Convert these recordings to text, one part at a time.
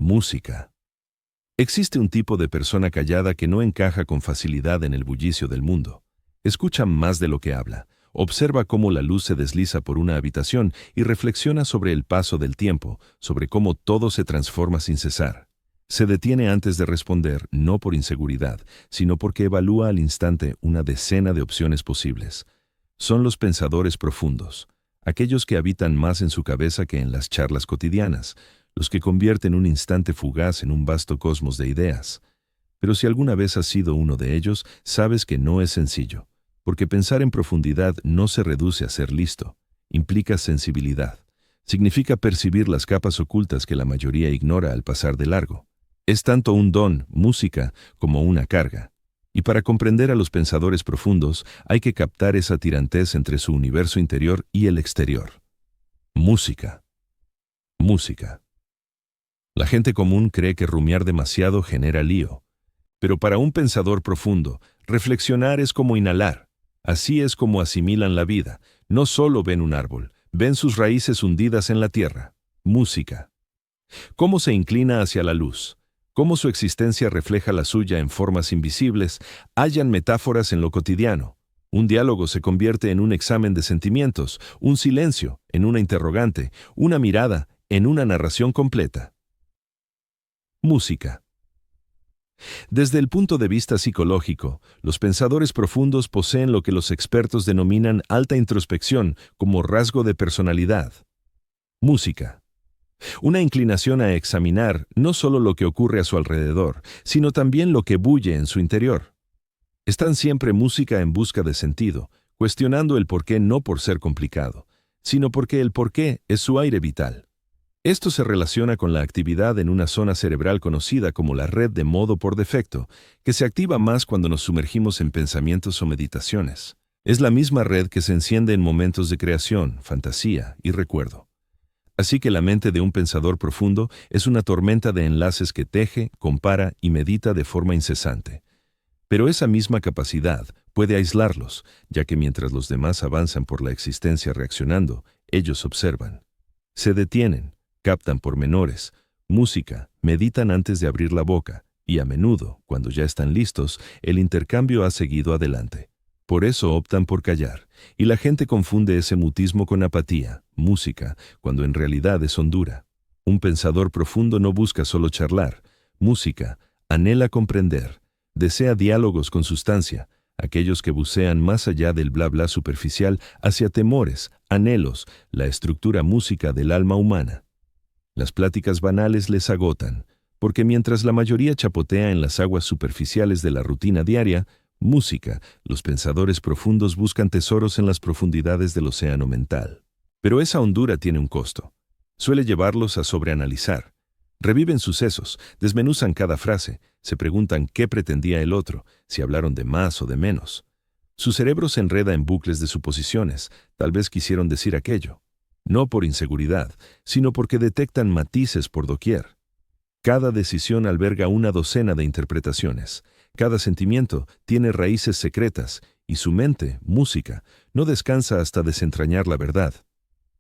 Música. Existe un tipo de persona callada que no encaja con facilidad en el bullicio del mundo. Escucha más de lo que habla. Observa cómo la luz se desliza por una habitación y reflexiona sobre el paso del tiempo, sobre cómo todo se transforma sin cesar. Se detiene antes de responder, no por inseguridad, sino porque evalúa al instante una decena de opciones posibles. Son los pensadores profundos, aquellos que habitan más en su cabeza que en las charlas cotidianas, los que convierten un instante fugaz en un vasto cosmos de ideas. Pero si alguna vez has sido uno de ellos, sabes que no es sencillo, porque pensar en profundidad no se reduce a ser listo, implica sensibilidad. Significa percibir las capas ocultas que la mayoría ignora al pasar de largo. Es tanto un don, música, como una carga. Y para comprender a los pensadores profundos, hay que captar esa tirantez entre su universo interior y el exterior. Música. Música. La gente común cree que rumiar demasiado genera lío. Pero para un pensador profundo, reflexionar es como inhalar. Así es como asimilan la vida. No solo ven un árbol, ven sus raíces hundidas en la tierra. Música. Cómo se inclina hacia la luz. Cómo su existencia refleja la suya en formas invisibles, hallan metáforas en lo cotidiano. Un diálogo se convierte en un examen de sentimientos, un silencio en una interrogante, una mirada en una narración completa. Música. Desde el punto de vista psicológico, los pensadores profundos poseen lo que los expertos denominan alta introspección como rasgo de personalidad. Música. Una inclinación a examinar no solo lo que ocurre a su alrededor, sino también lo que bulle en su interior. Están siempre música en busca de sentido, cuestionando el porqué no por ser complicado, sino porque el porqué es su aire vital. Esto se relaciona con la actividad en una zona cerebral conocida como la red de modo por defecto, que se activa más cuando nos sumergimos en pensamientos o meditaciones. Es la misma red que se enciende en momentos de creación, fantasía y recuerdo. Así que la mente de un pensador profundo es una tormenta de enlaces que teje, compara y medita de forma incesante. Pero esa misma capacidad puede aislarlos, ya que mientras los demás avanzan por la existencia reaccionando, ellos observan. Se detienen, captan pormenores, música, meditan antes de abrir la boca, y a menudo, cuando ya están listos, el intercambio ha seguido adelante. Por eso optan por callar, y la gente confunde ese mutismo con apatía, música, cuando en realidad es hondura. Un pensador profundo no busca solo charlar, música, anhela comprender, desea diálogos con sustancia, aquellos que bucean más allá del bla bla superficial hacia temores, anhelos, la estructura música del alma humana. Las pláticas banales les agotan, porque mientras la mayoría chapotea en las aguas superficiales de la rutina diaria, música, los pensadores profundos buscan tesoros en las profundidades del océano mental. Pero esa hondura tiene un costo. Suele llevarlos a sobreanalizar. Reviven sucesos, desmenuzan cada frase, se preguntan qué pretendía el otro, si hablaron de más o de menos. Su cerebro se enreda en bucles de suposiciones, tal vez quisieron decir aquello. No por inseguridad, sino porque detectan matices por doquier. Cada decisión alberga una docena de interpretaciones. Cada sentimiento tiene raíces secretas y su mente, música, no descansa hasta desentrañar la verdad.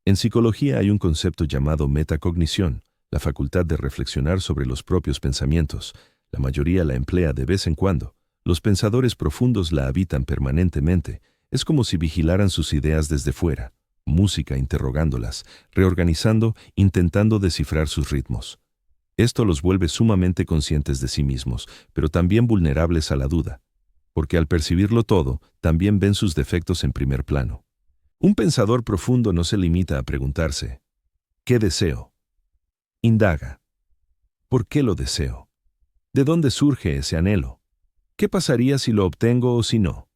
En psicología hay un concepto llamado metacognición, la facultad de reflexionar sobre los propios pensamientos. La mayoría la emplea de vez en cuando. Los pensadores profundos la habitan permanentemente. Es como si vigilaran sus ideas desde fuera. Música interrogándolas, reorganizando, intentando descifrar sus ritmos. Esto los vuelve sumamente conscientes de sí mismos, pero también vulnerables a la duda, porque al percibirlo todo, también ven sus defectos en primer plano. Un pensador profundo no se limita a preguntarse, ¿qué deseo? Indaga, ¿por qué lo deseo? ¿De dónde surge ese anhelo? ¿Qué pasaría si lo obtengo o si no?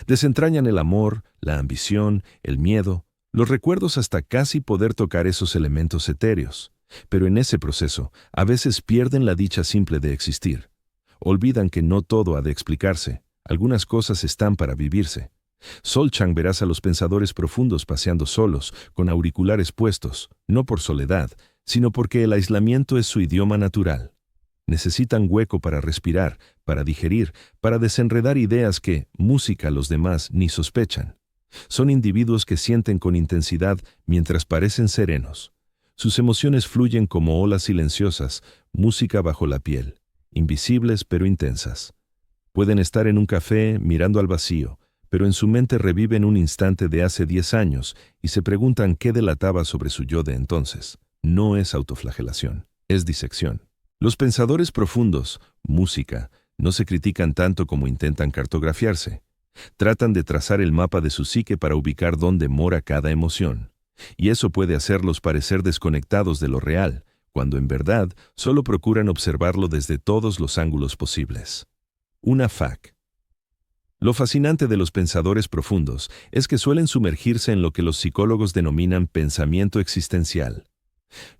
Desentrañan el amor, la ambición, el miedo, los recuerdos hasta casi poder tocar esos elementos etéreos. Pero en ese proceso, a veces pierden la dicha simple de existir. Olvidan que no todo ha de explicarse. Algunas cosas están para vivirse. Solchang verás a los pensadores profundos paseando solos, con auriculares puestos, no por soledad, sino porque el aislamiento es su idioma natural. Necesitan hueco para respirar, para digerir, para desenredar ideas que, música, los demás ni sospechan. Son individuos que sienten con intensidad mientras parecen serenos. Sus emociones fluyen como olas silenciosas, música bajo la piel, invisibles pero intensas. Pueden estar en un café mirando al vacío, pero en su mente reviven un instante de hace 10 años y se preguntan qué delataba sobre su yo de entonces. No es autoflagelación, es disección. Los pensadores profundos, música, no se critican tanto como intentan cartografiarse. Tratan de trazar el mapa de su psique para ubicar dónde mora cada emoción. Y eso puede hacerlos parecer desconectados de lo real, cuando en verdad solo procuran observarlo desde todos los ángulos posibles. Una FAQ. Lo fascinante de los pensadores profundos es que suelen sumergirse en lo que los psicólogos denominan pensamiento existencial.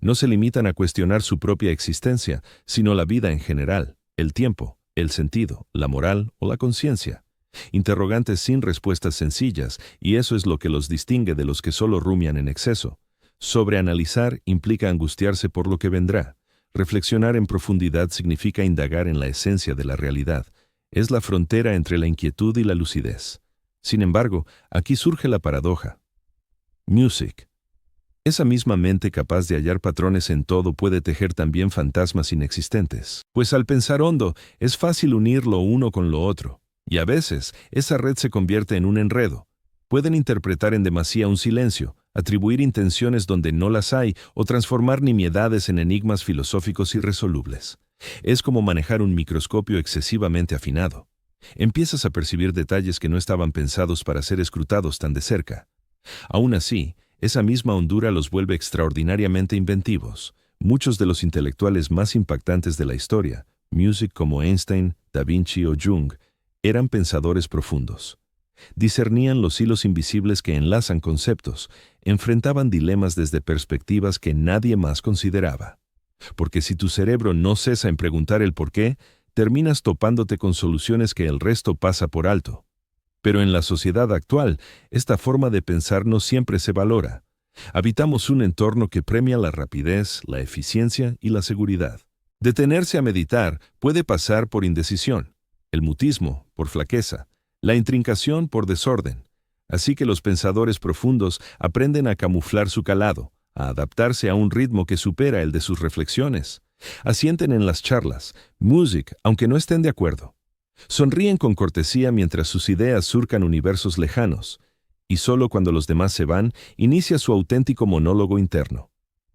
No se limitan a cuestionar su propia existencia, sino la vida en general, el tiempo, el sentido, la moral o la conciencia. Interrogantes sin respuestas sencillas, y eso es lo que los distingue de los que solo rumian en exceso. Sobreanalizar implica angustiarse por lo que vendrá. Reflexionar en profundidad significa indagar en la esencia de la realidad. Es la frontera entre la inquietud y la lucidez. Sin embargo, aquí surge la paradoja. Music. Esa misma mente capaz de hallar patrones en todo puede tejer también fantasmas inexistentes. Pues al pensar hondo, es fácil unir lo uno con lo otro. Y a veces, esa red se convierte en un enredo. Pueden interpretar en demasía un silencio, atribuir intenciones donde no las hay o transformar nimiedades en enigmas filosóficos irresolubles. Es como manejar un microscopio excesivamente afinado. Empiezas a percibir detalles que no estaban pensados para ser escrutados tan de cerca. Aún así, esa misma hondura los vuelve extraordinariamente inventivos. Muchos de los intelectuales más impactantes de la historia, Music como Einstein, Da Vinci o Jung, eran pensadores profundos. Discernían los hilos invisibles que enlazan conceptos, enfrentaban dilemas desde perspectivas que nadie más consideraba. Porque si tu cerebro no cesa en preguntar el por qué, terminas topándote con soluciones que el resto pasa por alto. Pero en la sociedad actual, esta forma de pensar no siempre se valora. Habitamos un entorno que premia la rapidez, la eficiencia y la seguridad. Detenerse a meditar puede pasar por indecisión, el mutismo por flaqueza, la intrincación por desorden. Así que los pensadores profundos aprenden a camuflar su calado, a adaptarse a un ritmo que supera el de sus reflexiones. Asienten en las charlas, music, aunque no estén de acuerdo. Sonríen con cortesía mientras sus ideas surcan universos lejanos, y solo cuando los demás se van, inicia su auténtico monólogo interno.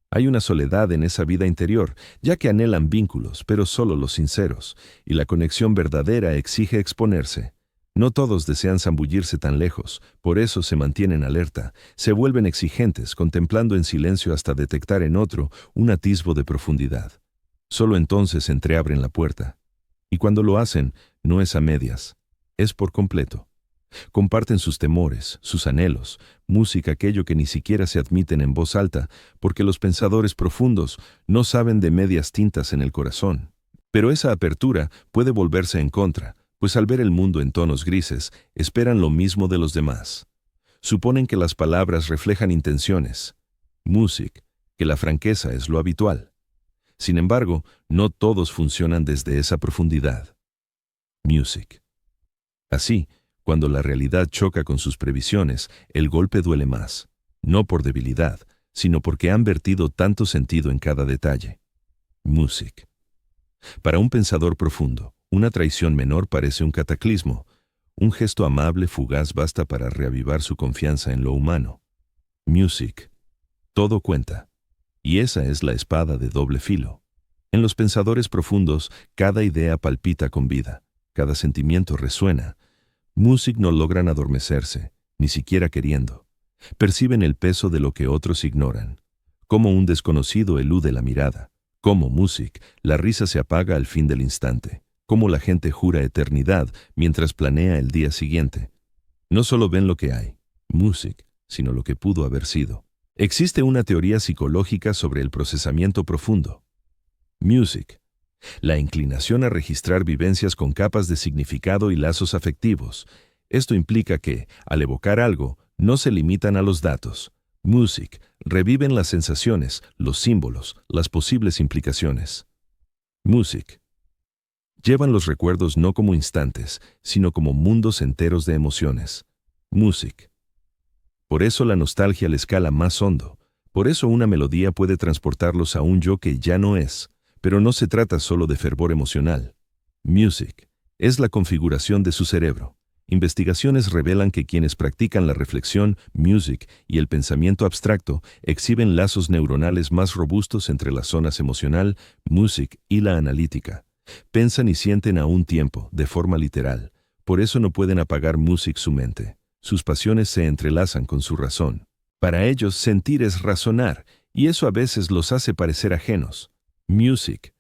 Hay una soledad en esa vida interior, ya que anhelan vínculos, pero solo los sinceros, y la conexión verdadera exige exponerse. No todos desean zambullirse tan lejos, por eso se mantienen alerta, se vuelven exigentes, contemplando en silencio hasta detectar en otro un atisbo de profundidad. Solo entonces entreabren la puerta. Y cuando lo hacen, no es a medias, es por completo. Comparten sus temores, sus anhelos, música, aquello que ni siquiera se admiten en voz alta, porque los pensadores profundos no saben de medias tintas en el corazón. Pero esa apertura puede volverse en contra, pues al ver el mundo en tonos grises, esperan lo mismo de los demás. Suponen que las palabras reflejan intenciones. Music, que la franqueza es lo habitual. Sin embargo, no todos funcionan desde esa profundidad. Music. Así, cuando la realidad choca con sus previsiones, el golpe duele más, no por debilidad, sino porque han vertido tanto sentido en cada detalle. Music. Para un pensador profundo, una traición menor parece un cataclismo. Un gesto amable, fugaz, basta para reavivar su confianza en lo humano. Music. Todo cuenta. Y esa es la espada de doble filo. En los pensadores profundos, cada idea palpita con vida, cada sentimiento resuena. Music no logran adormecerse, ni siquiera queriendo. Perciben el peso de lo que otros ignoran. Como un desconocido elude la mirada. Como Music, la risa se apaga al fin del instante. Como la gente jura eternidad mientras planea el día siguiente. No solo ven lo que hay, Music, sino lo que pudo haber sido. Existe una teoría psicológica sobre el procesamiento profundo. Music. La inclinación a registrar vivencias con capas de significado y lazos afectivos. Esto implica que, al evocar algo, no se limitan a los datos. Music. Reviven las sensaciones, los símbolos, las posibles implicaciones. Music. Llevan los recuerdos no como instantes, sino como mundos enteros de emociones. Music. Por eso la nostalgia les cala más hondo, Por eso una melodía puede transportarlos a un yo que ya no es, pero no se trata solo de fervor emocional. Music es la configuración de su cerebro. Investigaciones revelan que quienes practican la reflexión, music y el pensamiento abstracto exhiben lazos neuronales más robustos entre las zonas emocional, music y la analítica. Pensan y sienten a un tiempo, de forma literal. Por eso no pueden apagar music su mente. Sus pasiones se entrelazan con su razón. Para ellos, sentir es razonar, y eso a veces los hace parecer ajenos. Music.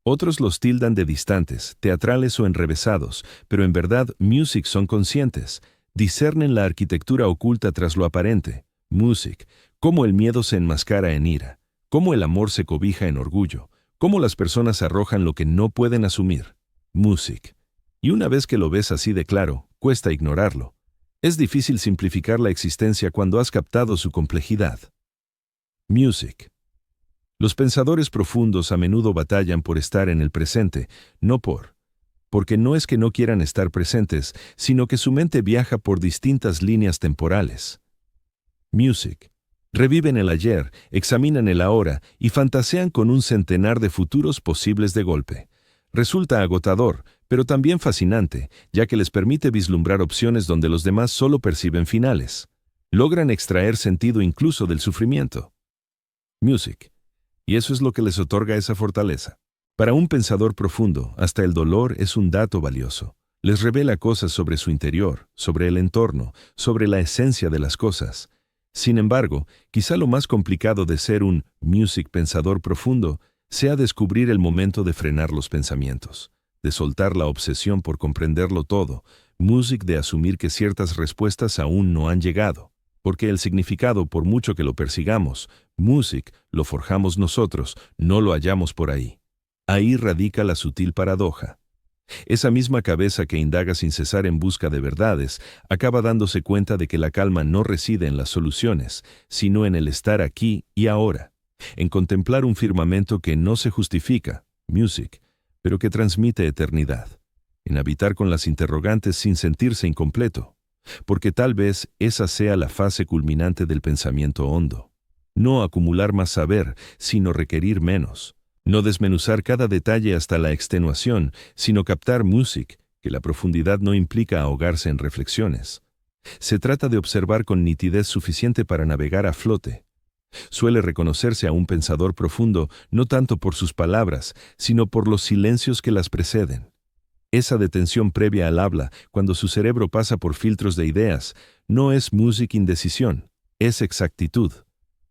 Otros los tildan de distantes, teatrales o enrevesados, pero en verdad, music son conscientes. Discernen la arquitectura oculta tras lo aparente. Music. Cómo el miedo se enmascara en ira. Cómo el amor se cobija en orgullo. Cómo las personas arrojan lo que no pueden asumir. Music. Y una vez que lo ves así de claro, cuesta ignorarlo. Es difícil simplificar la existencia cuando has captado su complejidad. Music. Los pensadores profundos a menudo batallan por estar en el presente, porque no es que no quieran estar presentes, sino que su mente viaja por distintas líneas temporales. Music. Reviven el ayer, examinan el ahora y fantasean con un centenar de futuros posibles de golpe. Resulta agotador, pero también fascinante, ya que les permite vislumbrar opciones donde los demás solo perciben finales. Logran extraer sentido incluso del sufrimiento. Music. Y eso es lo que les otorga esa fortaleza. Para un pensador profundo, hasta el dolor es un dato valioso. Les revela cosas sobre su interior, sobre el entorno, sobre la esencia de las cosas. Sin embargo, quizá lo más complicado de ser un music pensador profundo sea descubrir el momento de frenar los pensamientos, de soltar la obsesión por comprenderlo todo, music de asumir que ciertas respuestas aún no han llegado. Porque el significado, por mucho que lo persigamos, music, lo forjamos nosotros, no lo hallamos por ahí. Ahí radica la sutil paradoja. Esa misma cabeza que indaga sin cesar en busca de verdades, acaba dándose cuenta de que la calma no reside en las soluciones, sino en el estar aquí y ahora, en contemplar un firmamento que no se justifica, music, pero que transmite eternidad, en habitar con las interrogantes sin sentirse incompleto. Porque tal vez esa sea la fase culminante del pensamiento hondo. No acumular más saber, sino requerir menos. No desmenuzar cada detalle hasta la extenuación, sino captar music, que la profundidad no implica ahogarse en reflexiones. Se trata de observar con nitidez suficiente para navegar a flote. Suele reconocerse a un pensador profundo no tanto por sus palabras, sino por los silencios que las preceden. Esa detención previa al habla, cuando su cerebro pasa por filtros de ideas, no es music indecisión, es exactitud.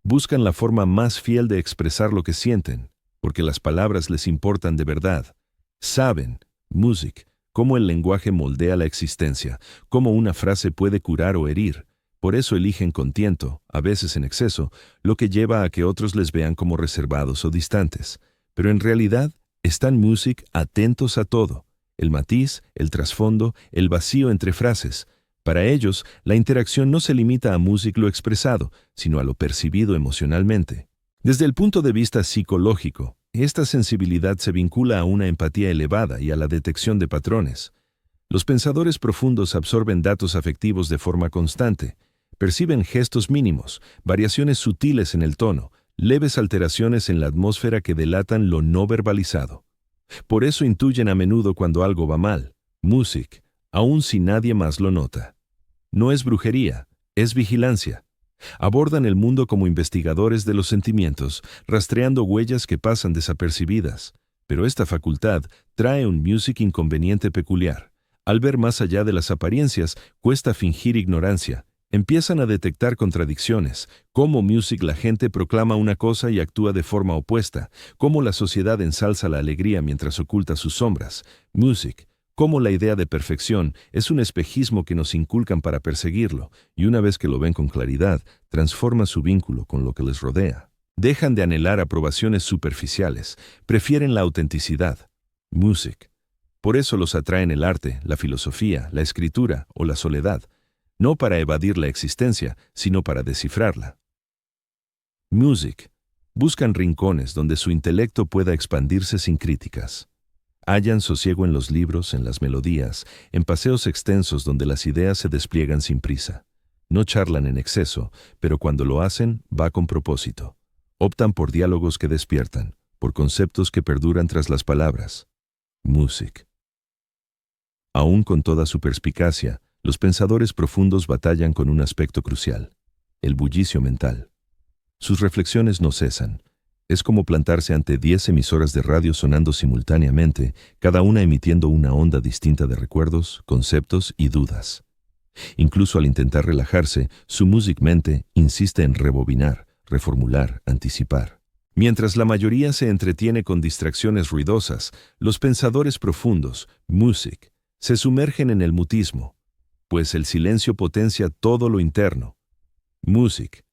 Buscan la forma más fiel de expresar lo que sienten, porque las palabras les importan de verdad. Saben, music, cómo el lenguaje moldea la existencia, cómo una frase puede curar o herir. Por eso eligen con tiento, a veces en exceso, lo que lleva a que otros les vean como reservados o distantes. Pero en realidad, están music atentos a todo. El matiz, el trasfondo, el vacío entre frases. Para ellos, la interacción no se limita a music lo expresado, sino a lo percibido emocionalmente. Desde el punto de vista psicológico, esta sensibilidad se vincula a una empatía elevada y a la detección de patrones. Los pensadores profundos absorben datos afectivos de forma constante, perciben gestos mínimos, variaciones sutiles en el tono, leves alteraciones en la atmósfera que delatan lo no verbalizado. Por eso intuyen a menudo cuando algo va mal, music, aun si nadie más lo nota. No es brujería, es vigilancia. Abordan el mundo como investigadores de los sentimientos, rastreando huellas que pasan desapercibidas. Pero esta facultad trae un music inconveniente peculiar. Al ver más allá de las apariencias, cuesta fingir ignorancia. Empiezan a detectar contradicciones, cómo music la gente proclama una cosa y actúa de forma opuesta, cómo la sociedad ensalza la alegría mientras oculta sus sombras. Music, cómo la idea de perfección es un espejismo que nos inculcan para perseguirlo, y una vez que lo ven con claridad, transforma su vínculo con lo que les rodea. Dejan de anhelar aprobaciones superficiales, prefieren la autenticidad. Music. Por eso los atraen el arte, la filosofía, la escritura o la soledad. No para evadir la existencia, sino para descifrarla. Music. Buscan rincones donde su intelecto pueda expandirse sin críticas. Hallan sosiego en los libros, en las melodías, en paseos extensos donde las ideas se despliegan sin prisa. No charlan en exceso, pero cuando lo hacen, va con propósito. Optan por diálogos que despiertan, por conceptos que perduran tras las palabras. Music. Aún con toda su perspicacia, los pensadores profundos batallan con un aspecto crucial: el bullicio mental. Sus reflexiones no cesan. Es como plantarse ante 10 emisoras de radio sonando simultáneamente, cada una emitiendo una onda distinta de recuerdos, conceptos y dudas. Incluso al intentar relajarse, su mente insiste en rebobinar, reformular, anticipar. Mientras la mayoría se entretiene con distracciones ruidosas, los pensadores profundos, music, se sumergen en el mutismo, pues el silencio potencia todo lo interno. Music.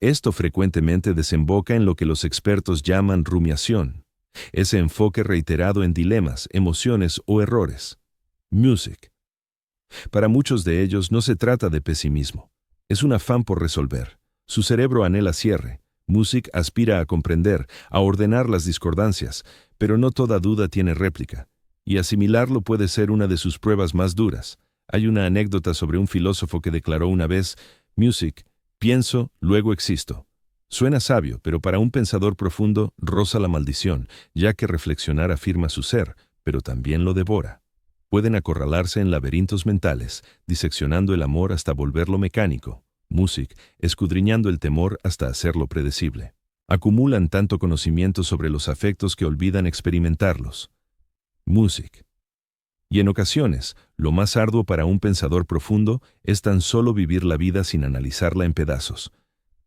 Esto frecuentemente desemboca en lo que los expertos llaman rumiación, ese enfoque reiterado en dilemas, emociones o errores. Music. Para muchos de ellos no se trata de pesimismo, es un afán por resolver. Su cerebro anhela cierre. Music aspira a comprender, a ordenar las discordancias, pero no toda duda tiene réplica, y asimilarlo puede ser una de sus pruebas más duras. Hay una anécdota sobre un filósofo que declaró una vez: Music, pienso, luego existo. Suena sabio, pero para un pensador profundo roza la maldición, ya que reflexionar afirma su ser, pero también lo devora. Pueden acorralarse en laberintos mentales, diseccionando el amor hasta volverlo mecánico. Music, escudriñando el temor hasta hacerlo predecible. Acumulan tanto conocimiento sobre los afectos que olvidan experimentarlos. Music. Y en ocasiones, lo más arduo para un pensador profundo es tan solo vivir la vida sin analizarla en pedazos.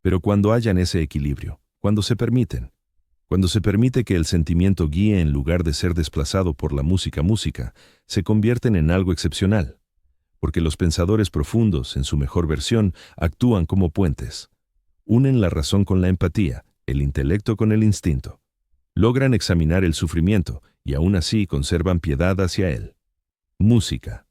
Pero cuando hallan ese equilibrio, cuando se permite que el sentimiento guíe en lugar de ser desplazado por la música, se convierten en algo excepcional. Porque los pensadores profundos, en su mejor versión, actúan como puentes. Unen la razón con la empatía, el intelecto con el instinto. Logran examinar el sufrimiento y aún así conservan piedad hacia él. Música.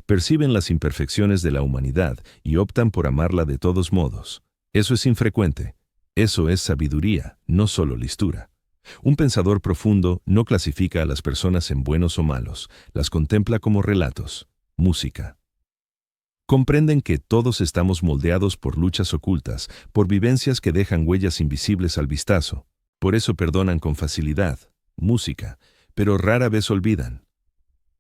Perciben las imperfecciones de la humanidad y optan por amarla de todos modos. Eso es infrecuente. Eso es sabiduría, no solo listura. Un pensador profundo no clasifica a las personas en buenos o malos, las contempla como relatos. Música. Comprenden que todos estamos moldeados por luchas ocultas, por vivencias que dejan huellas invisibles al vistazo. Por eso perdonan con facilidad. Música. Pero rara vez olvidan.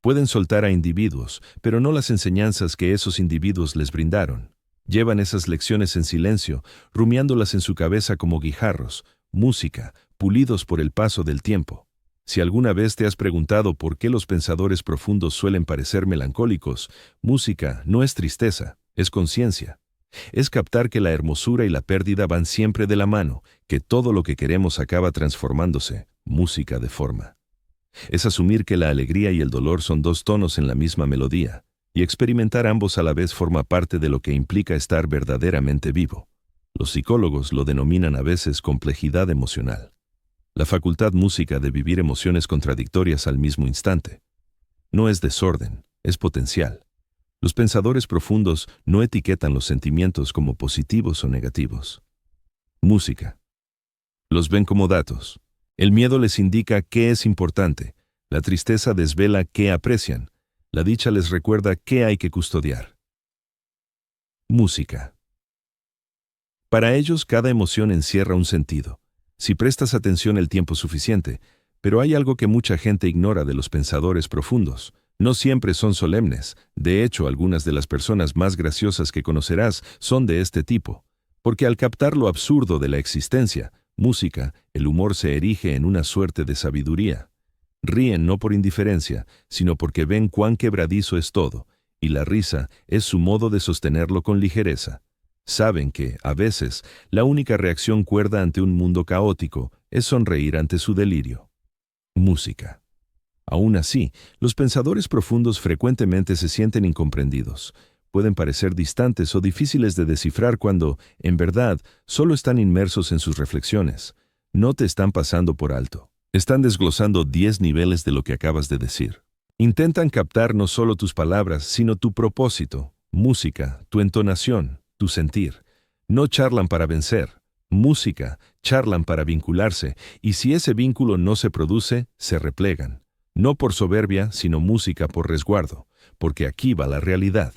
Pueden soltar a individuos, pero no las enseñanzas que esos individuos les brindaron. Llevan esas lecciones en silencio, rumiándolas en su cabeza como guijarros, música, pulidos por el paso del tiempo. Si alguna vez te has preguntado por qué los pensadores profundos suelen parecer melancólicos, música no es tristeza, es conciencia. Es captar que la hermosura y la pérdida van siempre de la mano, que todo lo que queremos acaba transformándose. Música de forma. Es asumir que la alegría y el dolor son dos tonos en la misma melodía, y experimentar ambos a la vez forma parte de lo que implica estar verdaderamente vivo. Los psicólogos lo denominan a veces complejidad emocional. La facultad música de vivir emociones contradictorias al mismo instante. No es desorden, es potencial. Los pensadores profundos no etiquetan los sentimientos como positivos o negativos. Música. Los ven como datos. El miedo les indica qué es importante, la tristeza desvela qué aprecian, la dicha les recuerda qué hay que custodiar. Música. Para ellos cada emoción encierra un sentido, si prestas atención el tiempo suficiente, pero hay algo que mucha gente ignora de los pensadores profundos. No siempre son solemnes, de hecho algunas de las personas más graciosas que conocerás son de este tipo, porque al captar lo absurdo de la existencia, música, el humor se erige en una suerte de sabiduría. Ríen no por indiferencia, sino porque ven cuán quebradizo es todo, y la risa es su modo de sostenerlo con ligereza. Saben que, a veces, la única reacción cuerda ante un mundo caótico es sonreír ante su delirio. Música. Aún así, los pensadores profundos frecuentemente se sienten incomprendidos. Pueden parecer distantes o difíciles de descifrar cuando, en verdad, solo están inmersos en sus reflexiones. No te están pasando por alto. Están desglosando 10 niveles de lo que acabas de decir. Intentan captar no solo tus palabras, sino tu propósito, música, tu entonación, tu sentir. No charlan para vencer. Música, charlan para vincularse, y si ese vínculo no se produce, se replegan. No por soberbia, sino música por resguardo, porque aquí va la realidad.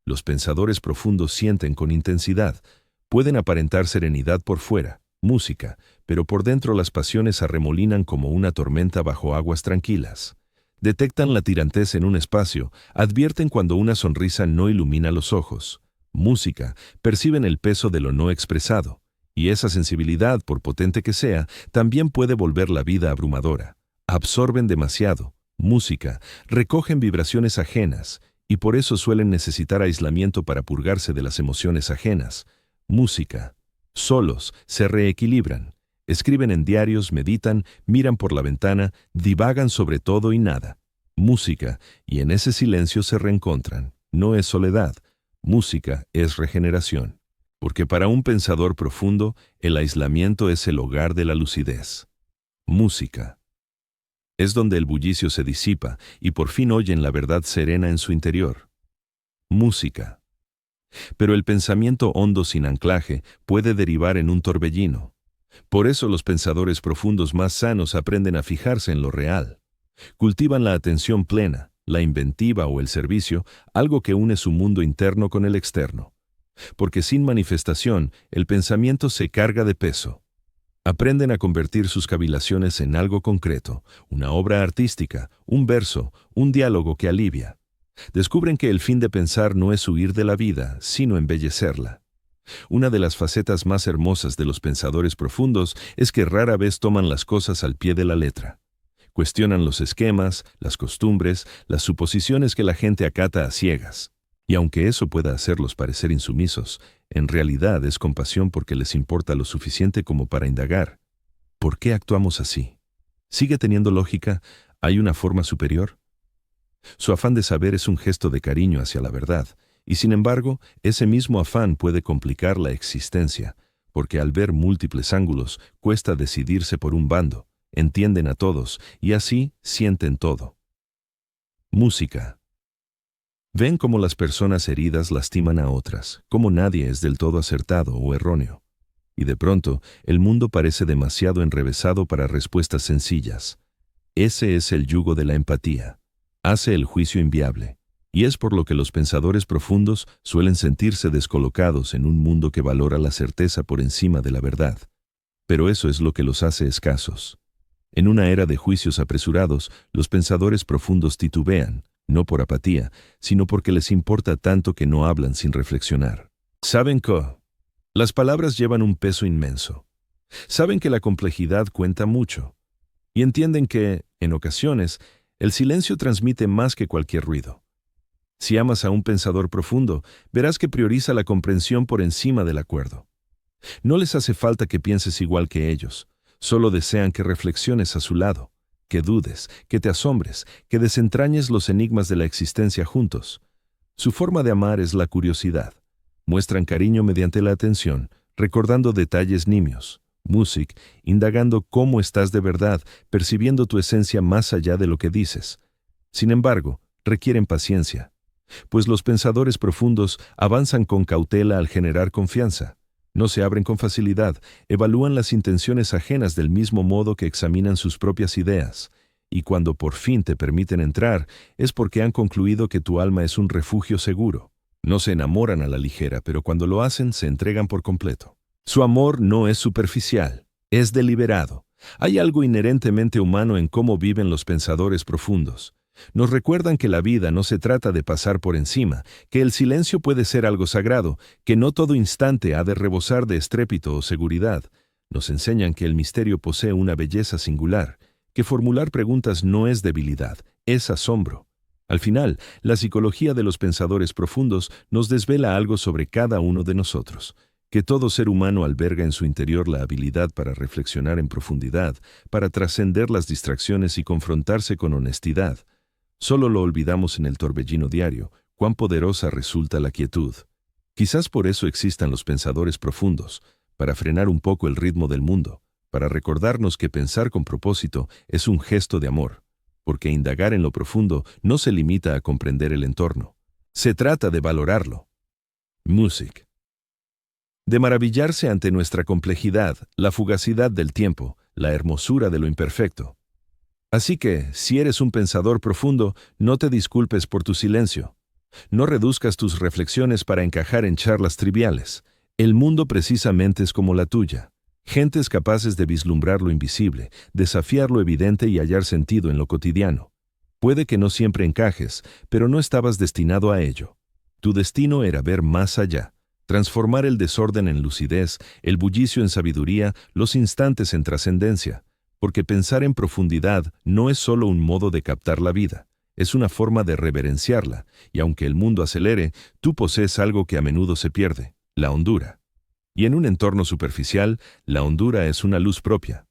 Los pensadores profundos sienten con intensidad. Pueden aparentar serenidad por fuera, música, pero por dentro las pasiones arremolinan como una tormenta bajo aguas tranquilas. Detectan la tirantez en un espacio, advierten cuando una sonrisa no ilumina los ojos. Música, perciben el peso de lo no expresado. Y esa sensibilidad, por potente que sea, también puede volver la vida abrumadora. Absorben demasiado. Música, recogen vibraciones ajenas, y por eso suelen necesitar aislamiento para purgarse de las emociones ajenas. Música. Solos, se reequilibran. Escriben en diarios, meditan, miran por la ventana, divagan sobre todo y nada. Música, y en ese silencio se reencontran. No es soledad. Música es regeneración. Porque para un pensador profundo, el aislamiento es el hogar de la lucidez. Música. Es donde el bullicio se disipa y por fin oyen la verdad serena en su interior. Música. Pero el pensamiento hondo sin anclaje puede derivar en un torbellino. Por eso los pensadores profundos más sanos aprenden a fijarse en lo real. Cultivan la atención plena, la inventiva o el servicio, algo que une su mundo interno con el externo. Porque sin manifestación, el pensamiento se carga de peso. Aprenden a convertir sus cavilaciones en algo concreto, una obra artística, un verso, un diálogo que alivia. Descubren que el fin de pensar no es huir de la vida, sino embellecerla. Una de las facetas más hermosas de los pensadores profundos es que rara vez toman las cosas al pie de la letra. Cuestionan los esquemas, las costumbres, las suposiciones que la gente acata a ciegas. Y aunque eso pueda hacerlos parecer insumisos, en realidad es compasión porque les importa lo suficiente como para indagar. ¿Por qué actuamos así? ¿Sigue teniendo lógica? ¿Hay una forma superior? Su afán de saber es un gesto de cariño hacia la verdad, y sin embargo, ese mismo afán puede complicar la existencia, porque al ver múltiples ángulos, cuesta decidirse por un bando, entienden a todos, y así sienten todo. Música. Ven cómo las personas heridas lastiman a otras, cómo nadie es del todo acertado o erróneo. Y de pronto, el mundo parece demasiado enrevesado para respuestas sencillas. Ese es el yugo de la empatía. Hace el juicio inviable. Y es por lo que los pensadores profundos suelen sentirse descolocados en un mundo que valora la certeza por encima de la verdad. Pero eso es lo que los hace escasos. En una era de juicios apresurados, los pensadores profundos titubean, no por apatía, sino porque les importa tanto que no hablan sin reflexionar. Saben que las palabras llevan un peso inmenso. Saben que la complejidad cuenta mucho. Y entienden que, en ocasiones, el silencio transmite más que cualquier ruido. Si amas a un pensador profundo, verás que prioriza la comprensión por encima del acuerdo. No les hace falta que pienses igual que ellos, solo desean que reflexiones a su lado, que dudes, que te asombres, que desentrañes los enigmas de la existencia juntos. Su forma de amar es la curiosidad. Muestran cariño mediante la atención, recordando detalles nimios. Music, indagando cómo estás de verdad, percibiendo tu esencia más allá de lo que dices. Sin embargo, requieren paciencia, pues los pensadores profundos avanzan con cautela al generar confianza. No se abren con facilidad, evalúan las intenciones ajenas del mismo modo que examinan sus propias ideas. Y cuando por fin te permiten entrar, es porque han concluido que tu alma es un refugio seguro. No se enamoran a la ligera, pero cuando lo hacen, se entregan por completo. Su amor no es superficial, es deliberado. Hay algo inherentemente humano en cómo viven los pensadores profundos. Nos recuerdan que la vida no se trata de pasar por encima, que el silencio puede ser algo sagrado, que no todo instante ha de rebosar de estrépito o seguridad. Nos enseñan que el misterio posee una belleza singular, que formular preguntas no es debilidad, es asombro. Al final, la psicología de los pensadores profundos nos desvela algo sobre cada uno de nosotros, que todo ser humano alberga en su interior la habilidad para reflexionar en profundidad, para trascender las distracciones y confrontarse con honestidad. Solo lo olvidamos en el torbellino diario, cuán poderosa resulta la quietud. Quizás por eso existan los pensadores profundos, para frenar un poco el ritmo del mundo, para recordarnos que pensar con propósito es un gesto de amor, porque indagar en lo profundo no se limita a comprender el entorno. Se trata de valorarlo. Music. De maravillarse ante nuestra complejidad, la fugacidad del tiempo, la hermosura de lo imperfecto. Así que, si eres un pensador profundo, no te disculpes por tu silencio. No reduzcas tus reflexiones para encajar en charlas triviales. El mundo precisamente es como la tuya. Gentes capaces de vislumbrar lo invisible, desafiar lo evidente y hallar sentido en lo cotidiano. Puede que no siempre encajes, pero no estabas destinado a ello. Tu destino era ver más allá, transformar el desorden en lucidez, el bullicio en sabiduría, los instantes en trascendencia, porque pensar en profundidad no es solo un modo de captar la vida, es una forma de reverenciarla, y aunque el mundo acelere, tú posees algo que a menudo se pierde, la hondura. Y en un entorno superficial, la hondura es una luz propia.